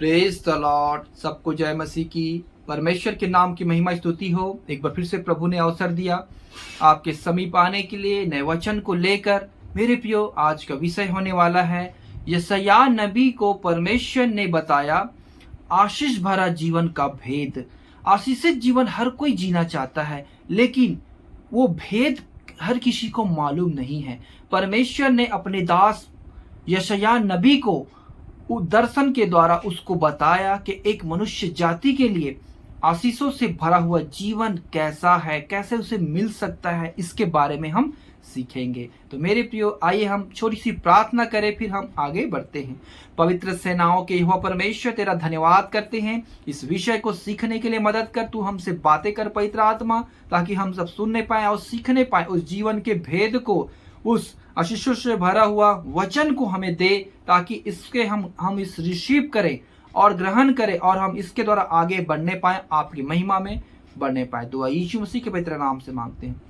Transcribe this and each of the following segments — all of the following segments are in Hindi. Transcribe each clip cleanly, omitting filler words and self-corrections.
Praise the Lord. सबको जय मसीह की। परमेश्वर के नाम की महिमा स्तुति हो। एक बार फिर से प्रभु ने अवसर दिया आपके समीप आने के लिए नए वचन को लेकर। मेरे प्रियो, आज का विषय होने वाला है यशायाह नबी को परमेश्वर ने बताया आशीष भरा जीवन का भेद। आशीषित जीवन हर कोई जीना चाहता है, लेकिन वो भेद हर किसी को मालूम नहीं है। परमेश्वर ने अपने दास यशायाह नबी को दर्शन के द्वारा उसको बताया कि एक मनुष्य जाति के लिए आशीषों से भरा हुआ जीवन कैसा है, कैसे उसे मिल सकता है, इसके बारे में हम सीखेंगे। तो मेरे प्रियो, आइए हम छोटी सी प्रार्थना करें, फिर हम आगे बढ़ते हैं। पवित्र सेनाओं के यहोवा परमेश्वर, तेरा धन्यवाद करते हैं इस विषय को सीखने के लिए। मदद कर, तू हमसे बातें कर पवित्र आत्मा, ताकि हम सब सुनने पाए और सीखने पाए उस जीवन के भेद को, उस आशीषों से भरा हुआ वचन को हमें दे, ताकि इसके हम इस रिसीव करें और ग्रहण करें और हम इसके द्वारा आगे बढ़ने पाए, आपकी महिमा में बढ़ने पाए। दुआ यीशु मसीह के पवित्र नाम से मांगते हैं,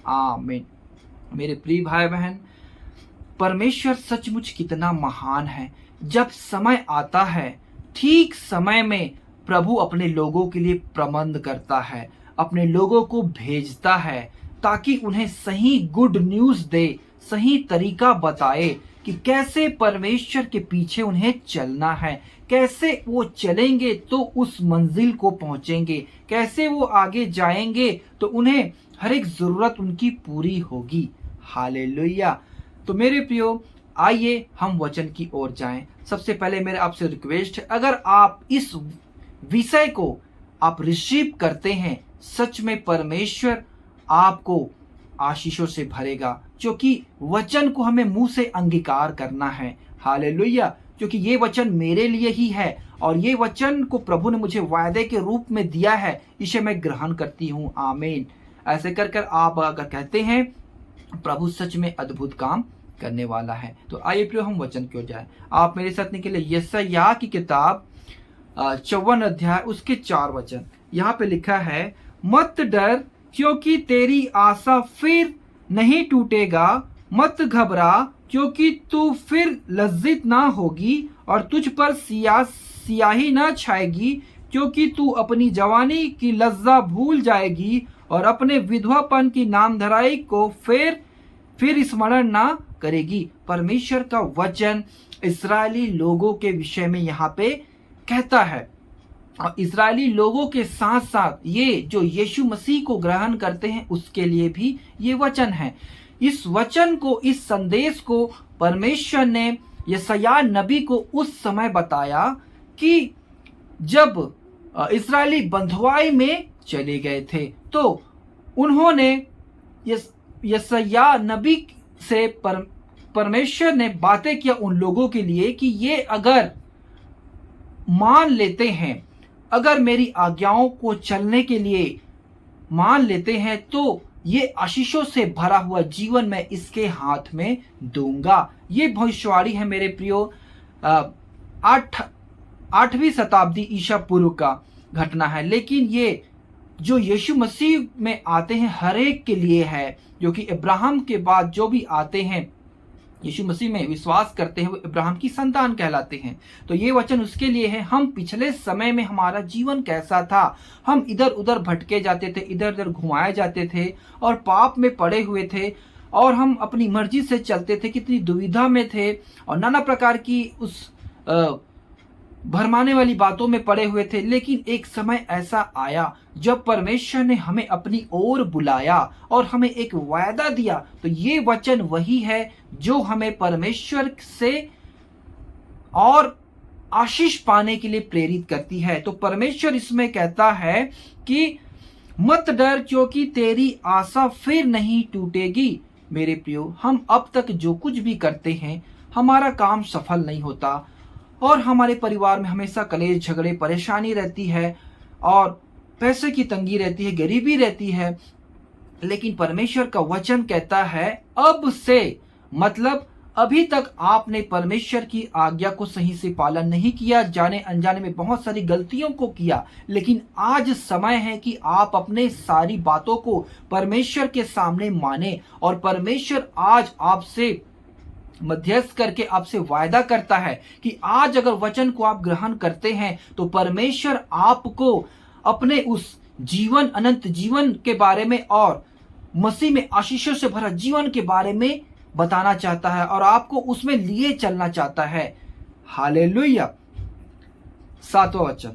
आमीन। मेरे प्रिय भाई बहन, परमेश्वर सचमुच कितना महान है। जब समय आता है, ठीक समय में प्रभु अपने लोगों के लिए प्रबंध करता है, अपने लोगों को भेजता है, ताकि उन्हें सही गुड न्यूज दे, सही तरीका बताए कि कैसे परमेश्वर के पीछे उन्हें चलना है, कैसे वो चलेंगे तो उस मंजिल को पहुंचेंगे, कैसे वो आगे जाएंगे तो उन्हें हर एक जरूरत उनकी पूरी होगी। हालेलुया। तो मेरे प्रियो, आइए हम वचन की ओर जाएं। सबसे पहले मेरे आपसे रिक्वेस्ट है, अगर आप इस विषय को आप रिसीव करते हैं, सच में परमेश्वर आपको आशीषों से भरेगा, क्योंकि वचन को हमें मुंह से अंगीकार करना है। हालेलुया। क्योंकि ये वचन मेरे लिए ही है और ये वचन को प्रभु ने मुझे वायदे के रूप में दिया है, इसे मैं ग्रहण करती हूँ। आमीन। ऐसे कर कर आप अगर कहते हैं, प्रभु सच में अद्भुत काम करने वाला है। तो आइए प्रियो, हम वचन की ओर जाए। आप मेरे साथ निकले यशायाह की किताब 54 अध्याय उसके 4 वचन। यहाँ पे लिखा है, मत डर क्योंकि तेरी आशा फिर नहीं टूटेगा, मत घबरा क्योंकि तू फिर लज्जित ना होगी और तुझ पर सियाही ना छाएगी, क्योंकि तू अपनी जवानी की लज्जा भूल जाएगी और अपने विधवापन की नामधराई को फिर स्मरण ना करेगी। परमेश्वर का वचन इस्राएली लोगों के विषय में यहाँ पे कहता है, और इस्राएली लोगों के साथ साथ ये जो यीशु मसीह को ग्रहण करते हैं उसके लिए भी ये वचन है। इस वचन को, इस संदेश को परमेश्वर ने यशायाह नबी को उस समय बताया कि जब इस्राएली बंधुआई में चले गए थे, तो उन्होंने यशायाह नबी से परमेश्वर ने बातें किया उन लोगों के लिए कि ये अगर मान लेते हैं, अगर मेरी आज्ञाओं को चलने के लिए मान लेते हैं, तो ये आशीषों से भरा हुआ जीवन मैं इसके हाथ में दूंगा। ये भविष्यवाणी है मेरे प्रियो, 8वीं शताब्दी ईसा पूर्व का घटना है, लेकिन ये जो यीशु मसीह में आते हैं हर एक के लिए है, जो कि अब्राहम के बाद जो भी आते हैं यीशु मसीह में विश्वास करते हैं, वो अब्राहम की संतान कहलाते हैं। तो ये वचन उसके लिए है। हम पिछले समय में हमारा जीवन कैसा था, हम इधर उधर भटके जाते थे, इधर उधर घुमाए जाते थे और पाप में पड़े हुए थे, और हम अपनी मर्जी से चलते थे, कितनी दुविधा में थे और नाना प्रकार की उस भरमाने वाली बातों में पड़े हुए थे। लेकिन एक समय ऐसा आया जब परमेश्वर ने हमें अपनी ओर बुलाया और हमें एक वायदा दिया। तो ये वचन वही है जो हमें परमेश्वर से और आशीष पाने के लिए प्रेरित करती है। तो परमेश्वर इसमें कहता है कि मत डर क्योंकि तेरी आशा फिर नहीं टूटेगी। मेरे प्रियो, हम अब तक जो कुछ भी करते हैं, हमारा काम सफल नहीं होता और हमारे परिवार में हमेशा कलेश, झगड़े, परेशानी रहती है और पैसे की तंगी रहती है, गरीबी रहती है। लेकिन परमेश्वर का वचन कहता है, अब से, मतलब अभी तक आपने परमेश्वर की आज्ञा को सही से पालन नहीं किया, जाने अनजाने में बहुत सारी गलतियों को किया, लेकिन आज समय है कि आप अपने सारी बातों को परमेश्वर के सामने माने और परमेश्वर आज आपसे मध्यस्थ करके आपसे वायदा करता है कि आज अगर वचन को आप ग्रहण करते हैं तो परमेश्वर आपको अपने उस जीवन, अनंत जीवन के बारे में और मसीह में आशीषों से भरा जीवन के बारे में बताना चाहता है और आपको उसमें लिए चलना चाहता है। हालेलुया। 7वां वचन,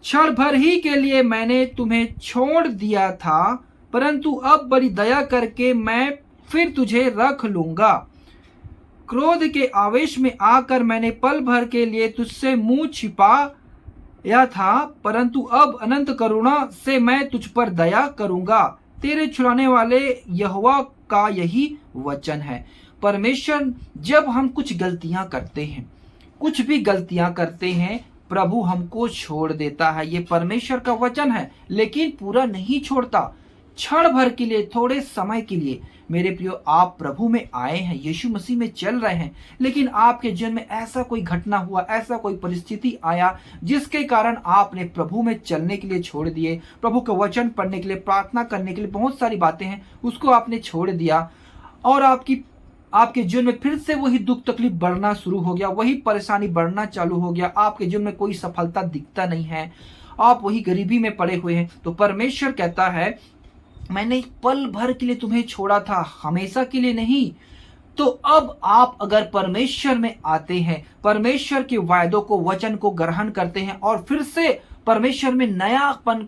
क्षण भर ही के लिए मैंने तुम्हें छोड़ दिया था, परंतु अब बड़ी दया करके मैं फिर तुझे रख लूंगा। क्रोध के आवेश में आकर मैंने पल भर के लिए तुझसे मुंह छिपाया था, परंतु अब अनंत करुणा से मैं तुझ पर दया करूंगा। तेरे छुड़ाने वाले यहोवा का यही वचन है। परमेश्वर, जब हम कुछ गलतियां करते हैं, कुछ भी गलतियां करते हैं, प्रभु हमको छोड़ देता है। ये परमेश्वर का वचन है, लेकिन पूरा नहीं छोड़ता। क्षण भर के लिए, थोड़े समय के लिए मेरे प्रियो, आप प्रभु में आए हैं, यीशु मसीह में चल रहे हैं, लेकिन आपके जीवन में ऐसा कोई घटना हुआ, ऐसा कोई परिस्थिति आया जिसके कारण आपने प्रभु में चलने के लिए छोड़ दिए, प्रभु का वचन पढ़ने के लिए, प्रार्थना करने के लिए, बहुत सारी बातें हैं उसको आपने छोड़ दिया और आपके जीवन में फिर से वही दुख तकलीफ बढ़ना शुरू हो गया, वही परेशानी बढ़ना चालू हो गया, आपके जीवन में कोई सफलता दिखता नहीं है, आप वही गरीबी में पड़े हुए हैं। तो परमेश्वर कहता है, मैंने पल भर के लिए तुम्हें छोड़ा था, हमेशा के लिए नहीं। तो अब आप अगर परमेश्वर में आते हैं, परमेश्वर के वायदों को, वचन को ग्रहण करते हैं और फिर से परमेश्वर में नयापन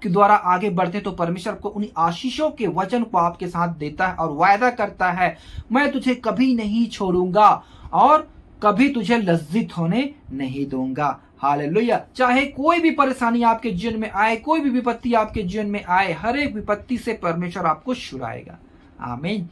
के द्वारा आगे बढ़ते हैं, तो परमेश्वर को उन आशीषों के वचन को आपके साथ देता है और वायदा करता है, मैं तुझे कभी नहीं छोड़ूंगा और कभी तुझे लज्जित होने नहीं दूंगा। हालेलुया। चाहे कोई भी परेशानी आपके जीवन में आए, कोई भी विपत्ति आपके जीवन में आए, हर एक विपत्ति से परमेश्वर आपको छुड़ाएगा। आमीन।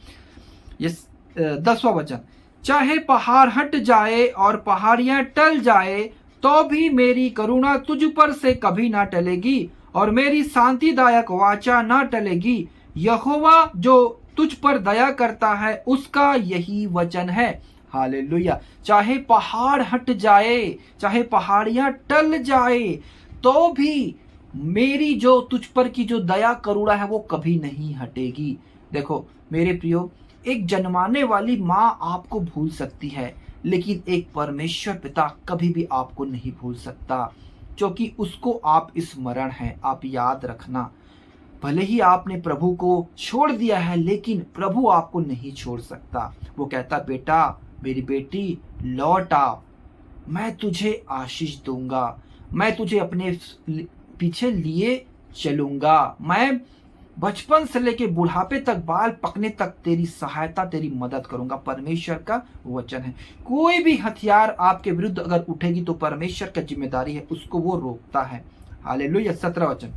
ये 10वां वचन, चाहे पहाड़ हट जाए और पहाड़ियां टल जाए तो भी मेरी करुणा तुझ पर से कभी ना टलेगी और मेरी शांतिदायक वाचा ना टलेगी। यहोवा जो तुझ पर दया करता है उसका यही वचन है। हालेलुया। चाहे पहाड़ हट जाए, चाहे पहाड़ियां टल जाए, तो भी मेरी जो तुझ पर की जो दया करुणा है वो कभी नहीं हटेगी। देखो मेरे प्रियो, एक जन्माने वाली माँ आपको भूल सकती है, लेकिन एक परमेश्वर पिता कभी भी आपको नहीं भूल सकता, क्योंकि उसको आप स्मरण है। आप याद रखना, भले ही आपने प्रभु को छोड़ दिया है, लेकिन प्रभु आपको नहीं छोड़ सकता। वो कहता, बेटा, मेरी बेटी, लौट आ, मैं तुझे आशीष दूंगा, मैं तुझे अपने पीछे लिए चलूंगा, मैं बचपन से लेके बुढ़ापे तक, बाल पकने तक तेरी सहायता, तेरी मदद करूंगा। परमेश्वर का वचन है। कोई भी हथियार आपके विरुद्ध अगर उठेगी तो परमेश्वर का जिम्मेदारी है, उसको वो रोकता है। हालेलुया। 17वां वचन,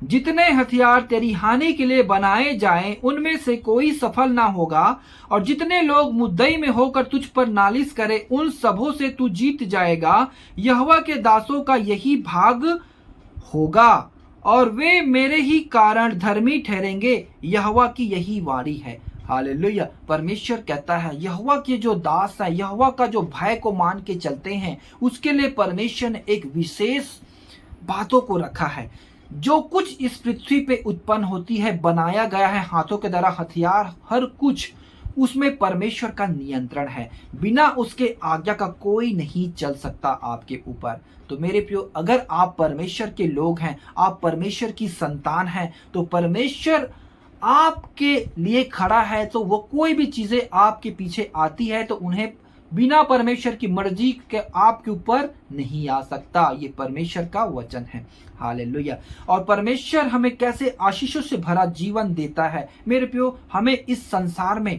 जितने हथियार तेरी हानि के लिए बनाए जाएं उनमें से कोई सफल ना होगा और जितने लोग मुद्दई में होकर तुझ पर नालिश करें उन सबों से तू जीत जाएगा। यहोवा के दासों का यही भाग होगा और वे मेरे ही कारण धर्मी ठहरेंगे। यहोवा की यही वाणी है। हालेलुया। परमेश्वर कहता है, यहोवा के जो दास है, यहोवा का जो भय को मान के चलते हैं, उसके लिए परमेश्वर ने एक विशेष बातों को रखा है। जो कुछ इस पृथ्वी पे उत्पन्न होती है, बनाया गया है हाथों के द्वारा, हथियार, हर कुछ, उसमें परमेश्वर का नियंत्रण है। बिना उसके आज्ञा का कोई नहीं चल सकता आपके ऊपर। तो मेरे प्रियो, अगर आप परमेश्वर के लोग हैं, आप परमेश्वर की संतान हैं, तो परमेश्वर आपके लिए खड़ा है। तो वो कोई भी चीजें आपके पीछे आती है तो उन्हें बिना परमेश्वर की मर्जी के आपके ऊपर नहीं आ सकता। ये परमेश्वर का वचन है। हालेलुया। और परमेश्वर हमें कैसे आशीषों से भरा जीवन देता है। मेरे प्रियो, हमें इस संसार में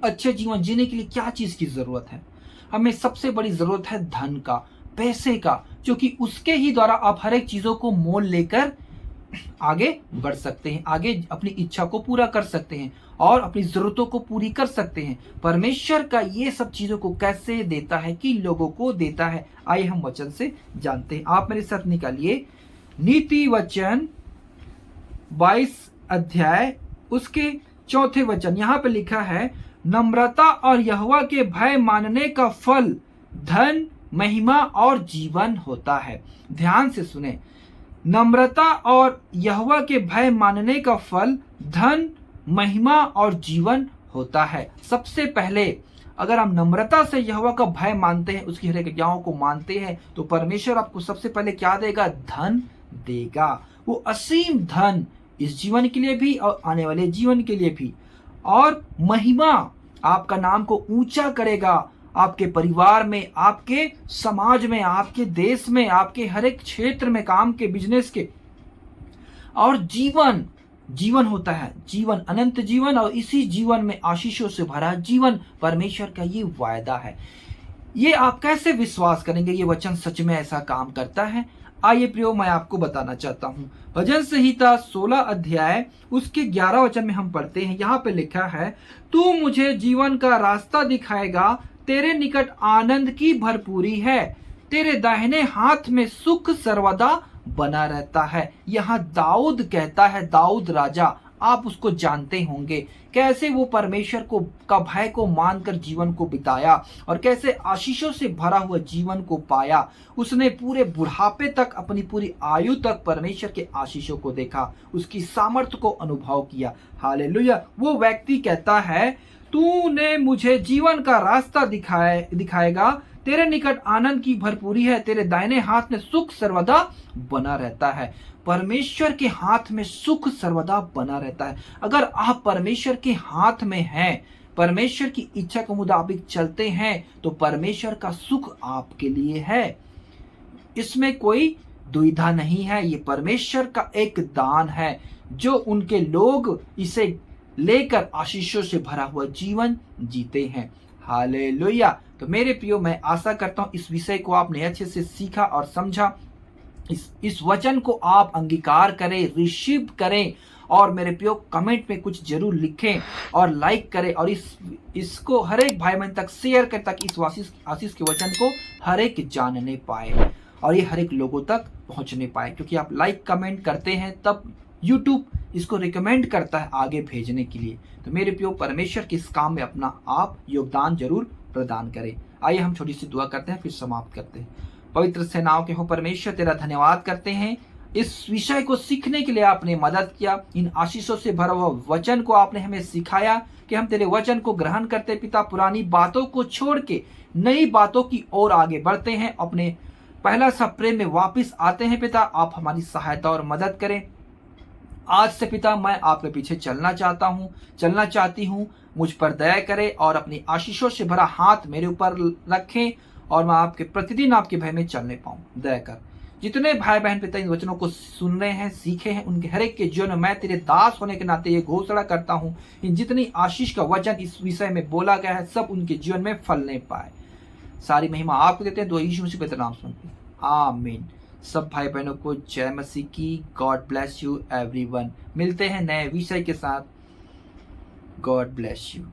अच्छे जीवन जीने के लिए क्या चीज की जरूरत है? हमें सबसे बड़ी जरूरत है धन का, पैसे का, क्योंकि उसके ही द्वारा आप हर एक चीजों को मोल लेकर आगे बढ़ सकते हैं, आगे अपनी इच्छा को पूरा कर सकते हैं और अपनी जरूरतों को पूरी कर सकते हैं। परमेश्वर का ये सब चीजों को कैसे देता है, किन लोगों को देता है, आइए हम वचन से जानते हैं। आप मेरे साथ निकालिए नीति वचन 22 अध्याय उसके 4 वचन। यहाँ पे लिखा है, नम्रता और यहोवा के भय मानने का फल धन, महिमा और जीवन होता है। ध्यान से सुने, नम्रता और यहोवा के भय मानने का फल धन, महिमा और जीवन होता है। सबसे पहले अगर हम नम्रता से यहोवा का भय मानते हैं, उसकी हर एक आज्ञाओं को मानते हैं, तो परमेश्वर आपको सबसे पहले क्या देगा? धन देगा। वो असीम धन इस जीवन के लिए भी और आने वाले जीवन के लिए भी, और महिमा आपका नाम को ऊंचा करेगा, आपके परिवार में, आपके समाज में, आपके देश में, आपके हर एक क्षेत्र में, काम के, बिजनेस के। और जीवन जीवन होता है, जीवन, अनंत जीवन, और इसी जीवन में आशीषों से भरा जीवन परमेश्वर का ये वायदा है। ये आप कैसे विश्वास करेंगे ये वचन सच में ऐसा काम करता है? आइए प्रियो, मैं आपको बताना चाहता हूँ। भजन संहिता 16 अध्याय उसके 11 वचन में हम पढ़ते हैं। यहाँ पे लिखा है, तू मुझे जीवन का रास्ता दिखाएगा, तेरे निकट आनंद की भरपूरी है, तेरे दाहिने हाथ में सुख सर्वदा बना रहता है। यहाँ दाऊद कहता है, दाऊद राजा, आप उसको जानते होंगे, कैसे वो परमेश्वर को का भय को मानकर जीवन को बिताया और कैसे आशीषों से भरा हुआ जीवन को पाया। उसने पूरे बुढ़ापे तक, अपनी पूरी आयु तक परमेश्वर के आशीषों को देखा, उसकी सामर्थ्य को अनुभव किया। हालेलुया। वो व्यक्ति कहता है, तूने मुझे जीवन का रास्ता दिखाएगा, तेरे निकट आनंद की भरपूरी है, तेरे दाहिने हाथ में सुख सर्वदा बना रहता है। परमेश्वर के हाथ में सुख सर्वदा बना रहता है। अगर आप परमेश्वर के हाथ में हैं, परमेश्वर की इच्छा के मुताबिक चलते हैं, तो परमेश्वर का सुख आपके लिए है। इसमें कोई दुविधा नहीं है। ये परमेश्वर का एक दान है, जो उनके लोग इसे लेकर आशीषों से भरा हुआ जीवन जीते हैं। हालेलुया। तो मेरे प्रियो, मैं आशा करता हूं इस विषय को आपने अच्छे से सीखा और समझा। इस वचन को आप अंगीकार करें, रिसीव करें, और मेरे प्रियो कमेंट में कुछ जरूर लिखें और लाइक करें, और इसको हर एक भाई बहन तक शेयर करें, ताकि इस आशीष के वचन को हर एक जानने पाए और ये हर एक लोगों तक पहुंचने पाए। क्योंकि आप लाइक कमेंट करते हैं, तब यूट्यूब इसको रिकमेंड करता है आगे भेजने के लिए। तो मेरे प्रियो, परमेश्वर के इस काम में अपना आप योगदान जरूर प्रदान करें। आइए हम छोटी सी दुआ करते हैं, फिर समाप्त करते हैं। पवित्र सेनाओं के हो परमेश्वर, तेरा धन्यवाद करते हैं, इस विषय को सीखने के लिए आपने मदद किया। इन आशीषों से भरा हुआ वचन को आपने हमें सिखाया कि हम तेरे वचन को ग्रहण करते पिता, पुरानी बातों को छोड़ के नई बातों की ओर आगे बढ़ते हैं, अपने पहला सा प्रेम में वापिस आते हैं। पिता, आप हमारी सहायता और मदद करें। आज से पिता, मैं आपके पीछे चलना चाहती हूँ। मुझ पर दया करें और अपनी आशीषों से भरा हाथ मेरे ऊपर रखें, और मैं आपके प्रतिदिन आपके भय में चलने पाऊं। दया कर। जितने भाई बहन पिता इन वचनों को सुन रहे हैं, सीखे हैं, उनके हर एक के जीवन में मैं तेरे दास होने के नाते ये घोषणा करता हूं, इन जितनी आशीष का वचन इस विषय में बोला गया है, सब उनके जीवन में फलने पाए। सारी महिमा आपको देते हैं, दो यीशु मसीह के नाम सुनते हैं, आमीन। सब भाई बहनों को जय मसीह की। God bless you everyone. मिलते हैं नए विषय के साथ। God bless you.